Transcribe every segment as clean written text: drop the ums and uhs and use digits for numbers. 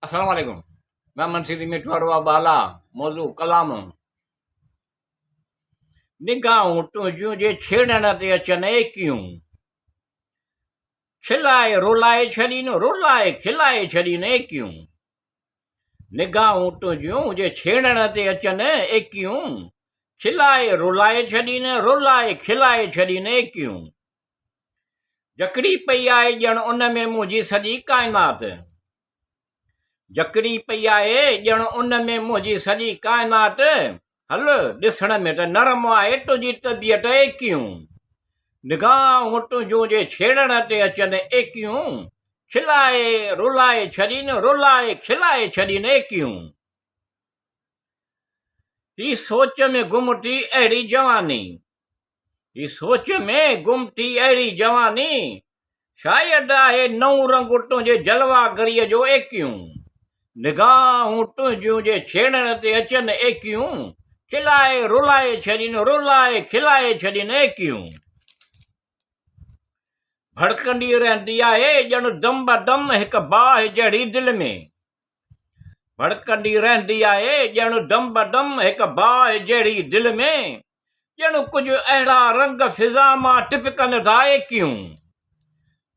अस्सलाम वालेकुम। मैं मनसीदी मिठवाड़वा बाला। मौजू कलाम। निगाहूं तुंहिंजूं जे छेड़ण ते अचनि एकियूं, खिलाए रुलाए छॾीनि, रुलाए खिलाए छॾीनि एकियूं। निगाहूं तुंहिंजूं जे छेड़ण ते अचनि एकियूं, खिलाए रुलाए छॾीनि, रुलाए खिलाए छॾीनि एकियूं। जकड़ी पई आहे ॼण उन में मुंहिंजी सॼी काइनात, जकड़ी पई आहे ॼण उन में मुंहिंजी सॼी काइनात। हल ॾिसण में त नरम आहे तुंहिंजी तबियत एकियूं। निगाहूं तुंहिंजूं जे छेड़ण ते अचनि एकियूं, खिलाए रुलाए छॾीनि, रुलाए खिलाए छॾीनि एकियूं। ही सोच में गुम थी अहिड़ी जवानी, ही सोच में गुम थी अहिड़ी जवानी, शायदि आहे नओं रंग तुंहिंजे जलवागरीअ जो एकियूं। निगाहूं तुंहिंजूं जे छेड़ण ते अचनि एकियूं, खिलाए रुलाए छॾीनि, रुलाए खिलाए छॾीनि एकियूं। भड़कंदी रहंदी आहे ॼण दम बदम हिक बाहि जहिड़ी दिलि में, भड़कंदी रहंदी आहे ॼण दम बदम हिक बाहि जहिड़ी दिलि में, ॼण कुझु अहिड़ा रंग फिज़ा मां टिपकनि था एकियूं।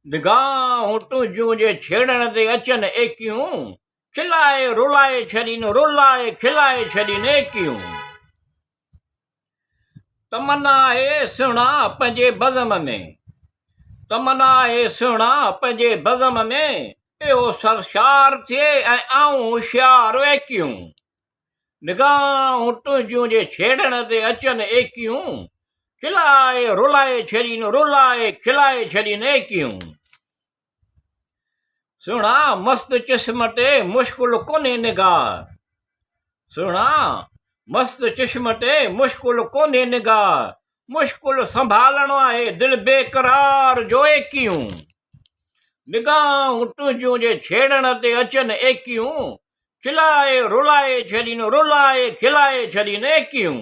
निगाहूं तुंहिंजूं जे छेड़ण ते अचनि एकियूं, खिलाए रुलाए छॾीनि, रुलाए खिलाए छॾीनि एकियूं। तमन्ना आहे सुहिणा पंहिंजे बज़म में, तमन्ना आहे सुहिणा पंहिंजे बज़म में, इहो सरशार थिए ऐं आऊं होशियार एकियूं। निगाहूं तुंहिंजूं जे छेड़ण ते अचनि एकियूं, खिलाए रुलाए छॾीनि, रुलाए खिलाए छॾीनि एकियूं। सुहिणा मस्त चश्म ते मुश्किल कोन्हे निगाह, सुहिणा मस्त चश्म ते मुश्किल कोन्हे निगाह, मुश्किल संभालणो आहे दिलि बेकरार जो एकियूं। निगाहूं तुंहिंजूं जे छेड़ण ते अचनि एकियूं, खिलाए रुलाए छॾीनि, रुलाए खिलाए छॾीनि एकियूं।